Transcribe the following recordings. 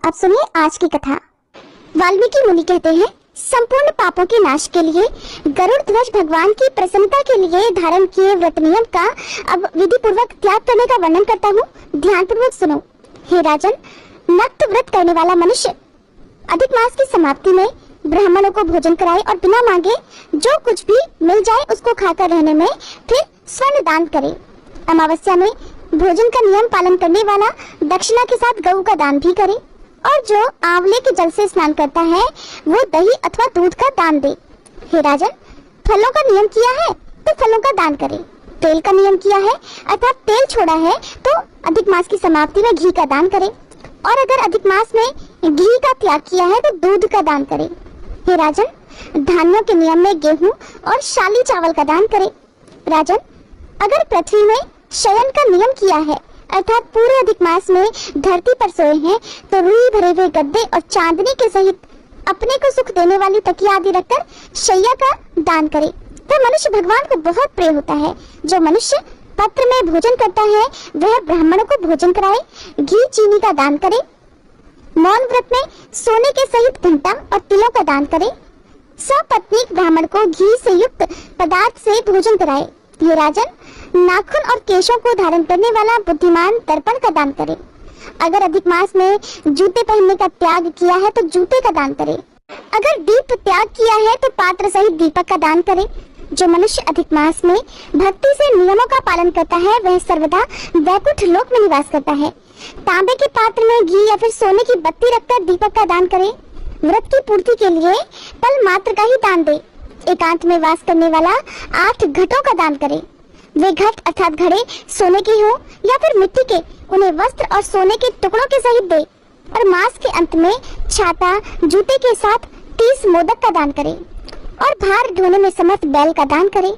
अब सुनिए आज की कथा। वाल्मीकि मुनि कहते हैं, संपूर्ण पापों के नाश के लिए गरुड़ ध्वज भगवान की प्रसन्नता के लिए धारण किए व्रत नियम का अब विधि पूर्वक त्याग करने का वर्णन करता हूँ। ध्यान पूर्वक सुनो। हे राजन, नक्त व्रत करने वाला मनुष्य अधिक मास की समाप्ति में ब्राह्मणों को भोजन कराए और बिना मांगे जो कुछ भी मिल जाए उसको खाकर रहने में फिर स्वर्ण दान करे। अमावस्या में भोजन का नियम पालन करने वाला दक्षिणा के साथ गऊ का दान भी करे और जो आंवले के जल से स्नान करता है वो दही अथवा दूध का दान दे। हे राजन, फलों का नियम किया है तो फलों का दान करे। तेल का नियम किया है अर्थात तेल छोड़ा है तो अधिक मास की समाप्ति में घी का दान करे और अगर अधिक मास में घी का त्याग किया है तो दूध का दान करे। हे राजन, धान्यों के नियम में गेहूं और शाली चावल का दान करे। राजन, अगर पृथ्वी में शयन का नियम किया है अर्थात पूरे अधिक मास में धरती पर सोए हैं तो रुई भरे हुए गद्दे और चांदनी के सहित अपने को सुख देने वाली तकिया आदि रखकर शैया का दान करे तो मनुष्य भगवान को बहुत प्रिय होता है। जो मनुष्य पत्र में भोजन करता है वह ब्राह्मणों को भोजन कराए, घी चीनी का दान करे, मौन व्रत में सोने के सहित घंटा और तिलों का दान करे, सपत्नीक ब्राह्मण को घी से युक्त पदार्थ से भोजन कराए। हे राजन, नाखून और केशों को धारण करने वाला बुद्धिमान दर्पण का दान करे। अगर अधिक मास में जूते पहनने का त्याग किया है तो जूते का दान करे। अगर दीप त्याग किया है तो पात्र सहित दीपक का दान करे। जो मनुष्य अधिक मास में भक्ति से नियमों का पालन करता है वह सर्वदा वैकुंठ लोक में निवास करता है। तांबे के पात्र में घी या फिर सोने की बत्ती रखकर दीपक का दान करे। व्रत की पूर्ति के लिए पल मात्र का ही दान दे। एकांत में वास करने वाला 8 घटों का दान करे। वे घट अर्थात घड़े सोने के हो या फिर मिट्टी के, उन्हें वस्त्र और सोने के टुकड़ों के सहित दे और मास के अंत में छाता जूते के साथ 30 मोदक का दान करे और भार ढोने में समर्थ बैल का दान करे।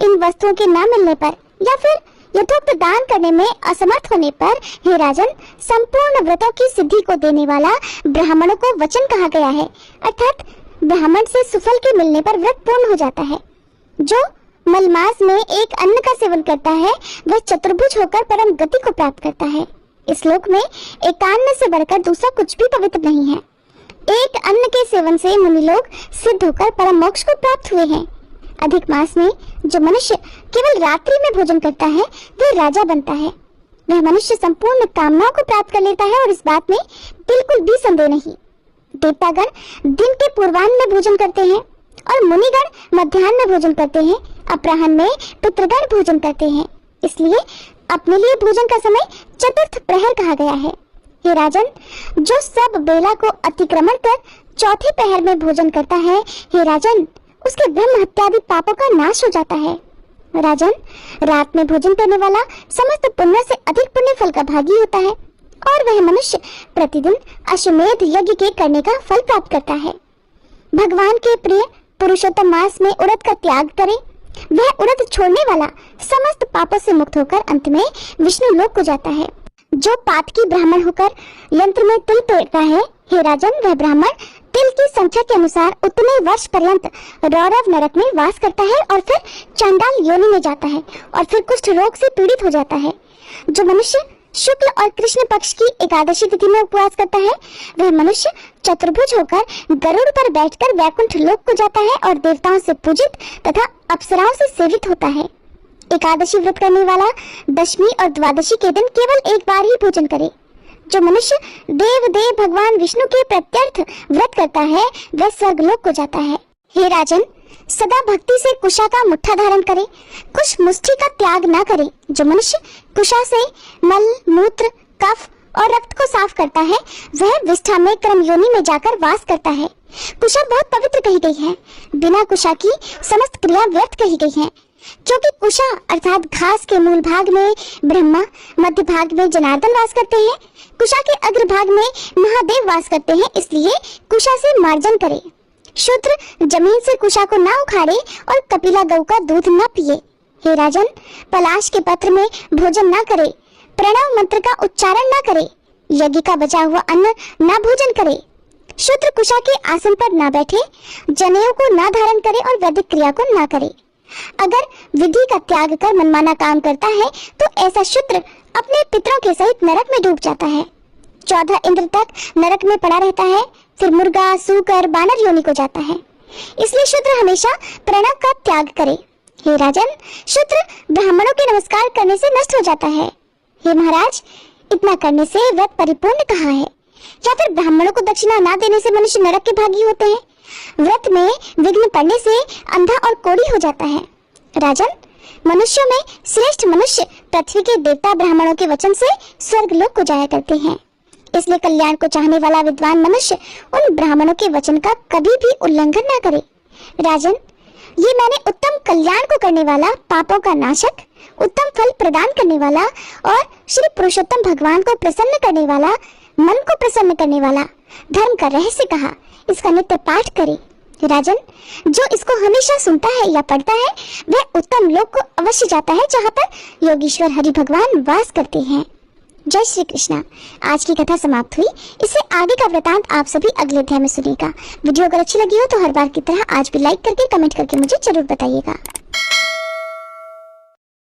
इन वस्तुओं के न मिलने पर या फिर यथोक्त दान करने में असमर्थ होने पर हे राजन, संपूर्ण व्रतों की सिद्धि को देने वाला ब्राह्मणों को वचन कहा गया है अर्थात ब्राह्मण से सुफल के मिलने पर व्रत पूर्ण हो जाता है। जो मलमास में एक अन्न का सेवन करता है वह चतुर्भुज होकर परम गति को प्राप्त करता है। इस लोक में एकान्न से बढ़कर दूसरा कुछ भी पवित्र नहीं है। एक अन्न के सेवन से मुनि लोग सिद्ध होकर परम मोक्ष को प्राप्त हुए हैं। अधिक मास में जो मनुष्य केवल रात्रि में भोजन करता है वह राजा बनता है। वह मनुष्य संपूर्ण कामनाओं को प्राप्त कर लेता है और इस बात में बिल्कुल भी संदेह नहीं। देवतागण दिन के पूर्वाह्न में भोजन करते हैं और मुनिगण मध्याह्न में भोजन करते हैं, अपराह्न में पितृगण भोजन करते हैं। इसलिए अपने लिए भोजन का समय चतुर्थ प्रहर कहा गया है। हे राजन, जो सब बेला को अतिक्रमण कर चौथे प्रहर में भोजन करता है, हे राजन, उसके ब्रह्म हत्यादि पापों का नाश हो जाता है। राजन, रात में भोजन करने वाला समस्त पुण्य से अधिक पुण्य फल का भागी होता है और वह मनुष्य प्रतिदिन अश्वमेध यज्ञ के करने का फल प्राप्त करता है। भगवान के प्रिय पुरुषोत्तम मास में उड़द का त्याग करे। वह उड़द छोड़ने वाला समस्त पापों से मुक्त होकर अंत में विष्णु लोक को जाता है। जो पातकी ब्राह्मण होकर यंत्र में तिल पेरता है, हे राजन, वह ब्राह्मण तिल की संख्या के अनुसार उतने वर्ष पर्यंत रौरव नरक में वास करता है और फिर चंडाल योनि में जाता है और फिर कुष्ठ रोग से पीड़ित हो जाता है। जो मनुष्य शुक्ल और कृष्ण पक्ष की एकादशी तिथि में उपवास करता है वह मनुष्य चतुर्भुज होकर गरुड़ पर बैठकर वैकुंठ लोक को जाता है और देवताओं से पूजित तथा अप्सराओं से सेवित होता है। एकादशी व्रत करने वाला दशमी और द्वादशी के दिन केवल एक बार ही भोजन करे। जो मनुष्य देव भगवान विष्णु के प्रत्यर्थ व्रत करता है वह स्वर्गलोक को जाता है। हे राजन, सदा भक्ति से कुशा का मुट्ठा धारण करे, कुश मुष्टि का त्याग न करे। जो मनुष्य कुशा से मल मूत्र कफ और रक्त को साफ करता है वह विष्ठा में कर्म योनि में जाकर वास करता है। कुशा बहुत पवित्र कही गई है। बिना कुशा की समस्त क्रिया व्यर्थ कही गई है। क्योंकि कुशा अर्थात घास के मूल भाग में ब्रह्मा, मध्य भाग में जनार्दन वास करते हैं, कुशा के अग्र भाग में महादेव वास करते हैं, इसलिए कुशा से मार्जन करे। शूद्र जमीन से कुशा को ना उखाड़े और कपिला गौ का दूध न पिए। हे राजन, पलाश के पत्र में भोजन न करे, प्रणव मंत्र का उच्चारण न करे, यज्ञ का बचा हुआ अन्न न भोजन करे, शूद्र कुशा के आसन पर न बैठे, जनेऊ को न धारण करे और वैदिक क्रिया को न करे। अगर विधि का त्याग कर मनमाना काम करता है तो ऐसा शूद्र अपने पितरों के सहित नरक में डूब जाता है। 14 इंद्र तक नरक में पड़ा रहता है, फिर मुर्गा, सूकर, बानर योनि को जाता है। इसलिए शूद्र हमेशा प्रणव का त्याग करे। हे राजन, शूद्र ब्राह्मणों के नमस्कार करने से नष्ट हो जाता है। हे महाराज, इतना करने से व्रत परिपूर्ण कहाँ है? या फिर ब्राह्मणों को दक्षिणा ना देने से मनुष्य नरक के भागी होते हैं? व्रत में विघ्न पड़ने से अंधा और कोढ़ी हो जाता है। राजन, मनुष्यों में श्रेष्ठ मनुष्य पृथ्वी के देवता ब्राह्मणों के वचन से स्वर्ग लोक को जाया करते हैं। इसलिए कल्याण को चाहने वाला विद्वान मनुष्य उन ब्राह्मणों के वचन का कभी भी उल्लंघन ना करे। राजन, ये मैंने उत्तम कल्याण को करने वाला, पापों का नाशक, उत्तम फल प्रदान करने वाला और श्री पुरुषोत्तम भगवान को प्रसन्न करने वाला, मन को प्रसन्न करने वाला धर्म का रहस्य कहा। इसका नित्य पाठ करे। राजन, जो इसको हमेशा सुनता है या पढ़ता है वह उत्तम लोक को अवश्य जाता है, जहाँ पर योगीश्वर हरि भगवान वास करते हैं। जय श्री कृष्णा। आज की कथा समाप्त हुई। इससे आगे का वृतांत आप सभी अगले अध्याय में सुनिएगा। वीडियो अगर अच्छी लगी हो तो हर बार की तरह आज भी लाइक करके कमेंट करके मुझे जरूर बताइएगा।